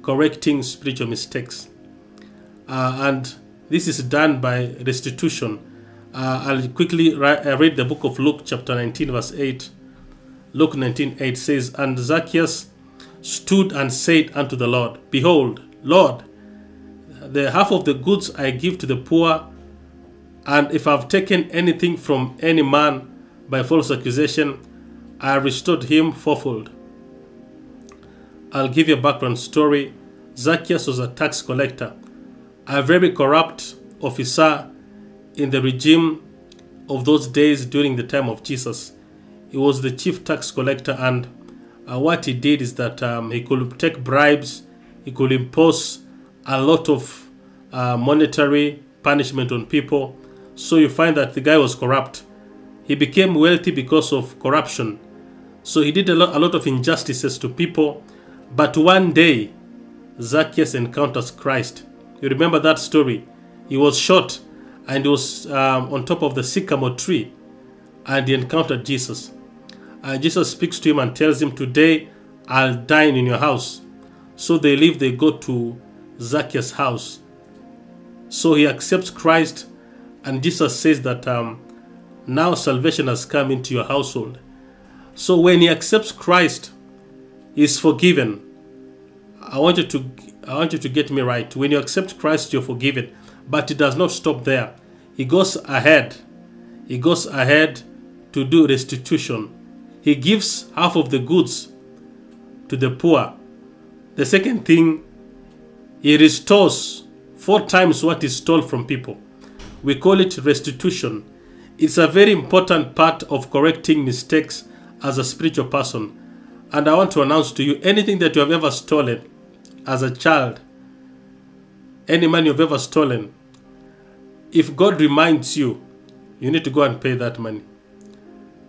correcting spiritual mistakes. And this is done by restitution. I'll quickly read the book of Luke chapter 19 verse 8. Luke 19:8 says, "And Zacchaeus stood and said unto the Lord, Behold, Lord, the half of the goods I give to the poor, and if I have taken anything from any man by false accusation, I restored him fourfold." I'll give you a background story. Zacchaeus was a tax collector, a very corrupt officer in the regime of those days during the time of Jesus. He was the chief tax collector, and what he did is that he could take bribes, he could impose a lot of monetary punishment on people. So you find that the guy was corrupt. He became wealthy because of corruption. So he did a lot of injustices to people. But one day, Zacchaeus encounters Christ. You remember that story? He was shot and he was on top of the sycamore tree, and he encountered Jesus. Jesus speaks to him and tells him, "Today I'll dine in your house." So they leave, they go to Zacchaeus' house. So he accepts Christ, and Jesus says that now salvation has come into your household. So when he accepts Christ, he is forgiven. I want you to get me right. When you accept Christ, you're forgiven. But it does not stop there. He goes ahead. He goes ahead to do restitution. He gives half of the goods to the poor. The second thing, he restores 4 times what he stole from people. We call it restitution. It's a very important part of correcting mistakes as a spiritual person. And I want to announce to you, anything that you have ever stolen as a child, any money you've ever stolen, if God reminds you, you need to go and pay that money.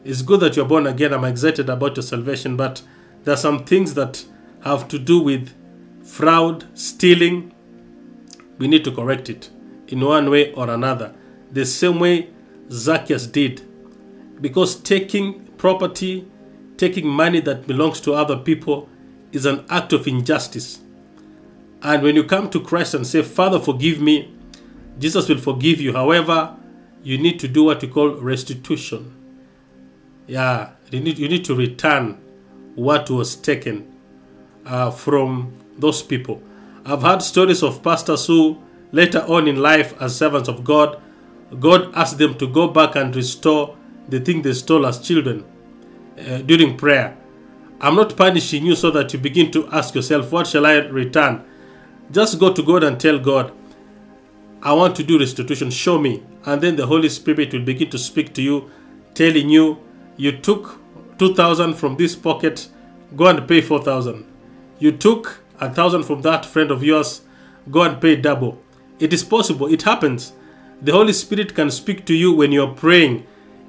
It's good that you're born again. I'm excited about your salvation, but there are some things that have to do with fraud, stealing. We need to correct it in one way or another. The same way Zacchaeus did. Because taking property, taking money that belongs to other people is an act of injustice. And when you come to Christ and say, "Father, forgive me," Jesus will forgive you. However, you need to do what we call restitution. Yeah, you need to return what was taken from those people. I've heard stories of pastors who later on in life, as servants of God, God asked them to go back and restore the thing they stole as children during prayer. I'm not punishing you so that you begin to ask yourself, what shall I return? Just go to God and tell God, I want to do restitution, show me. And then the Holy Spirit will begin to speak to you, telling you, you took 2,000 from this pocket, go and pay 4,000. You took 1,000 from that friend of yours, go and pay double. It is possible, it happens. The Holy Spirit can speak to you when you're praying.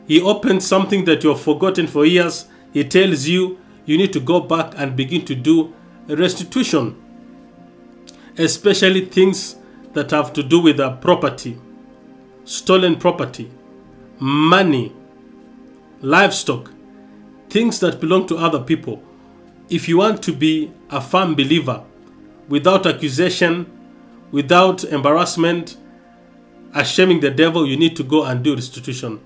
He opens something that you have forgotten for years. He tells you, you need to go back and begin to do restitution. Especially things that have to do with property, stolen property, money, livestock, things that belong to other people. If you want to be a firm believer, without accusation, without embarrassment, shaming the devil, you need to go and do restitution.